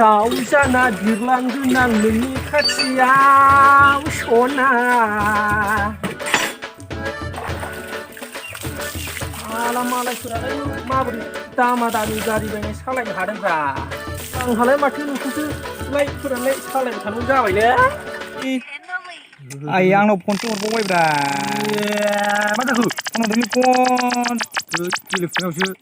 दाउ जाना बिरलांगोन आं नोंनि खाथियाव सना मालायफोरालाय माबोरै दामा दामि गारि बायनाय सालायनो हादोंब्रा आंहालाय माथो नोंखौसो लाइफोरालाय सालायबाय थानांगौ जाबायलै आइ आंनाव फनसो हरबावबायब्रा मा जाखो आंनाव दानि फन टेलिफनावसो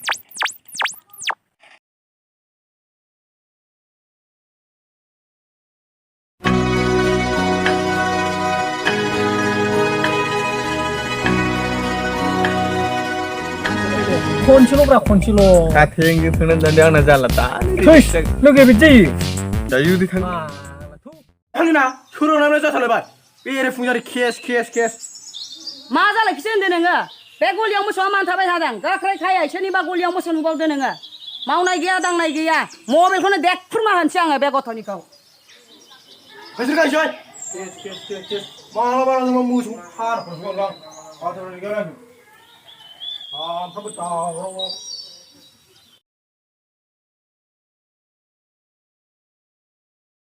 खनसेल'ब्रा खनसेल' थेंजों थांनानै दानि आंना जाला दा लोगो बिदि जायो दायो उदै थां आंना सोरांनानै जाथारलायबाय बेरे फुंजारि केस मा जालायखिसो होनदों नोङो बे गलियाव मोसौआ मानो थाबाय थादों गाख्रायखायै सोरनिबा गलियाव मोसौ नुबावदो नोङो मावनाय गैया दांनाय गैया मबाइलखौनो देखुरमा होनसै आङो बे गथ'निखौ नोंसोर गायसै केस मालाबा मोसौ फानहरगोन आं सामफ्रामबो दावराव